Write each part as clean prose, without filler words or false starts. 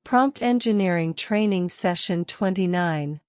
Prompt Engineering Training Session 29.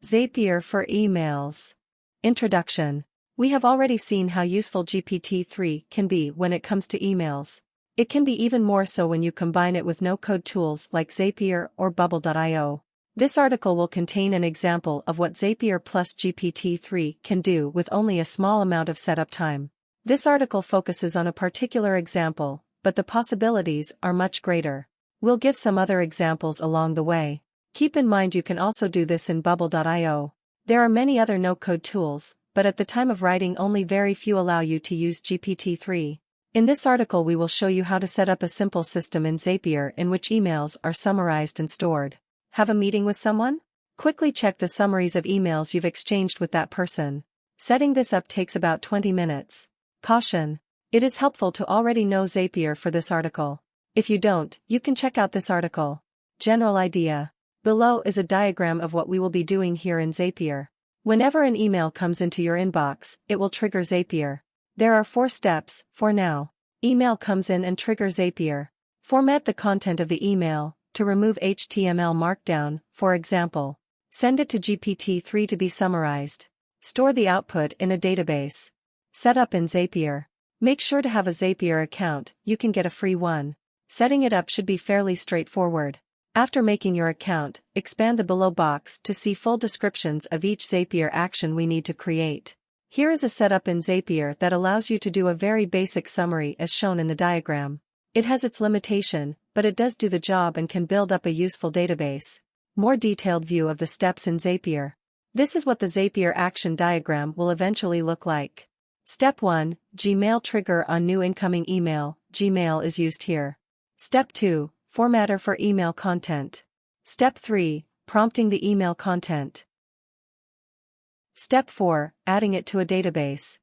Zapier for Emails. Introduction. We have already seen how useful GPT-3 can be when it comes to emails. It can be even more so when you combine it with no-code tools like Zapier or Bubble.io. This article will contain an example of what Zapier plus GPT-3 can do with only a small amount of setup time. This article focuses on a particular example, but the possibilities are much greater. We'll give some other examples along the way. Keep in mind you can also do this in Bubble.io. There are many other no-code tools, but at the time of writing only very few allow you to use GPT-3. In this article we will show you how to set up a simple system in Zapier in which emails are summarized and stored. Have a meeting with someone? Quickly check the summaries of emails you've exchanged with that person. Setting this up takes about 20 minutes. Caution. It is helpful to already know Zapier for this article. If you don't, you can check out this article. General idea. Below is a diagram of what we will be doing here in Zapier. Whenever an email comes into your inbox, it will trigger Zapier. There are 4 steps, for now. Email comes in and triggers Zapier. Format the content of the email, to remove HTML markdown, for example. Send it to GPT-3 to be summarized. Store the output in a database. Set up in Zapier. Make sure to have a Zapier account, you can get a free one. Setting it up should be fairly straightforward. After making your account, expand the below box to see full descriptions of each Zapier action we need to create. Here is a setup in Zapier that allows you to do a very basic summary as shown in the diagram. It has its limitation, but it does do the job and can build up a useful database. More detailed view of the steps in Zapier. This is what the Zapier action diagram will eventually look like. Step 1, Gmail trigger on new incoming email, Gmail is used here. Step 2, Formatter for email content. Step 3, Prompting the email content. Step 4, Adding it to a database.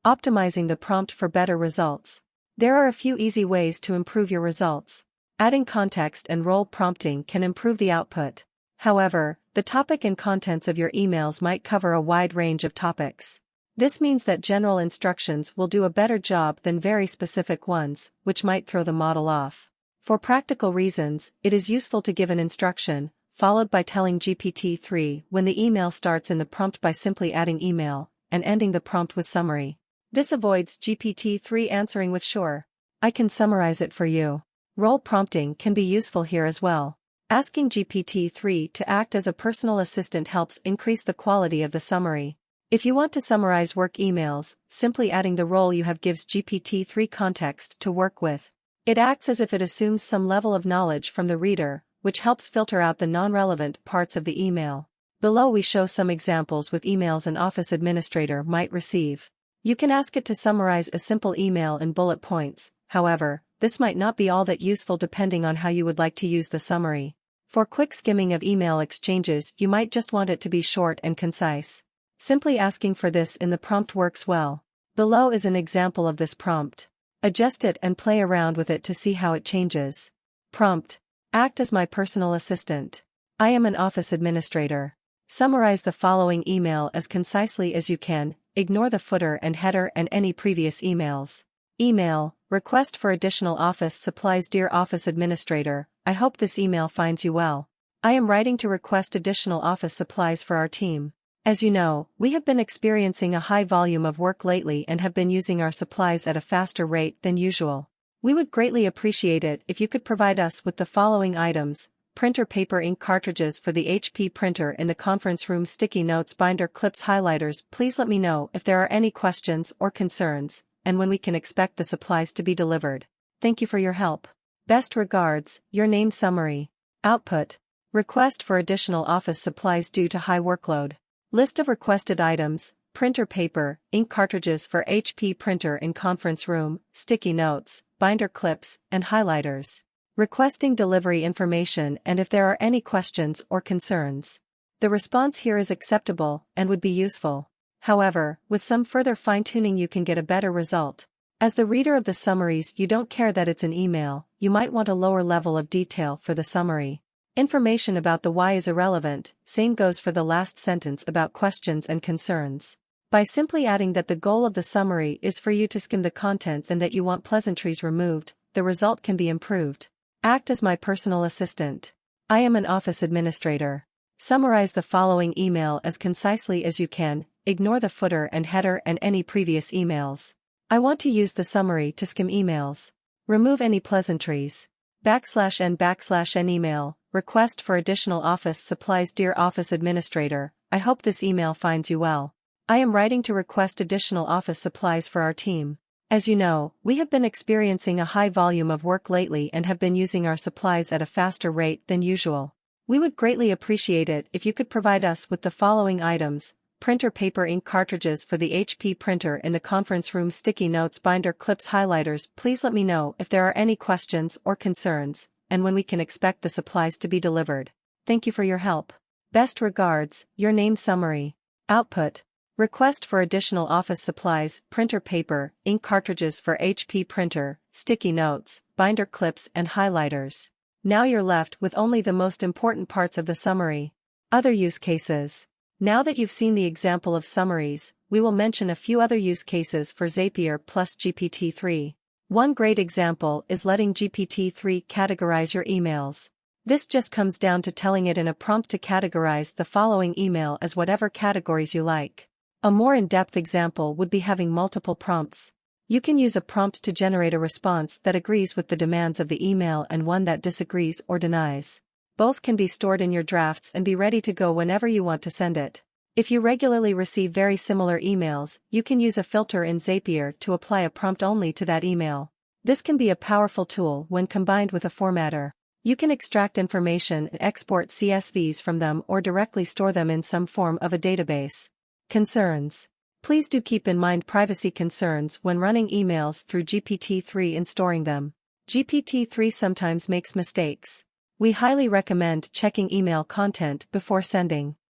Optimizing the prompt for better results. There are a few easy ways to improve your results. Adding context and role prompting can improve the output. However, the topic and contents of your emails might cover a wide range of topics. This means that general instructions will do a better job than very specific ones, which might throw the model off. For practical reasons, it is useful to give an instruction, followed by telling GPT-3 when the email starts in the prompt by simply adding email, and ending the prompt with summary. This avoids GPT-3 answering with sure. I can summarize it for you. Role prompting can be useful here as well. Asking GPT-3 to act as a personal assistant helps increase the quality of the summary. If you want to summarize work emails, simply adding the role you have gives GPT-3 context to work with. It acts as if it assumes some level of knowledge from the reader, which helps filter out the non-relevant parts of the email. Below we show some examples with emails an office administrator might receive. You can ask it to summarize a simple email in bullet points, however, this might not be all that useful depending on how you would like to use the summary. For quick skimming of email exchanges you might just want it to be short and concise. Simply asking for this in the prompt works well. Below is an example of this prompt. Adjust it and play around with it to see how it changes. Prompt. Act as my personal assistant. I am an office administrator. Summarize the following email as concisely as you can, ignore the footer and header and any previous emails. Email, request for additional office supplies. Dear Office Administrator, I hope this email finds you well. I am writing to request additional office supplies for our team. As you know, we have been experiencing a high volume of work lately and have been using our supplies at a faster rate than usual. We would greatly appreciate it if you could provide us with the following items: printer paper, ink cartridges for the HP printer in the conference room, sticky notes, binder clips, highlighters. Please let me know if there are any questions or concerns, and when we can expect the supplies to be delivered. Thank you for your help. Best regards, your name. Summary. Output. Request for additional office supplies due to high workload. List of requested items: printer paper, ink cartridges for HP printer in conference room, sticky notes, binder clips, and highlighters. Requesting delivery information and if there are any questions or concerns. The response here is acceptable and would be useful. However, with some further fine-tuning you can get a better result. As the reader of the summaries you don't care that it's an email, you might want a lower level of detail for the summary. Information about the why is irrelevant, same goes for the last sentence about questions and concerns. By simply adding that the goal of the summary is for you to skim the contents and that you want pleasantries removed, the result can be improved. Act as my personal assistant. I am an office administrator. Summarize the following email as concisely as you can, ignore the footer and header and any previous emails. I want to use the summary to skim emails. Remove any pleasantries. /n/n email, request for additional office supplies. Dear Office Administrator, I hope this email finds you well. I am writing to request additional office supplies for our team. As you know, we have been experiencing a high volume of work lately and have been using our supplies at a faster rate than usual. We would greatly appreciate it if you could provide us with the following items: printer paper, ink cartridges for the HP printer in the conference room, sticky notes, binder clips, highlighters. Please let me know if there are any questions or concerns, and when we can expect the supplies to be delivered. Thank you for your help. Best regards, your name. Summary. Output. Request for additional office supplies, printer paper, ink cartridges for HP printer, sticky notes, binder clips and highlighters. Now you're left with only the most important parts of the summary. Other use cases. Now that you've seen the example of summaries, we will mention a few other use cases for Zapier plus GPT-3. One great example is letting GPT-3 categorize your emails. This just comes down to telling it in a prompt to categorize the following email as whatever categories you like. A more in-depth example would be having multiple prompts. You can use a prompt to generate a response that agrees with the demands of the email and one that disagrees or denies. Both can be stored in your drafts and be ready to go whenever you want to send it. If you regularly receive very similar emails, you can use a filter in Zapier to apply a prompt only to that email. This can be a powerful tool when combined with a formatter. You can extract information and export CSVs from them or directly store them in some form of a database. Concerns. Please do keep in mind privacy concerns when running emails through GPT-3 and storing them. GPT-3 sometimes makes mistakes. We highly recommend checking email content before sending.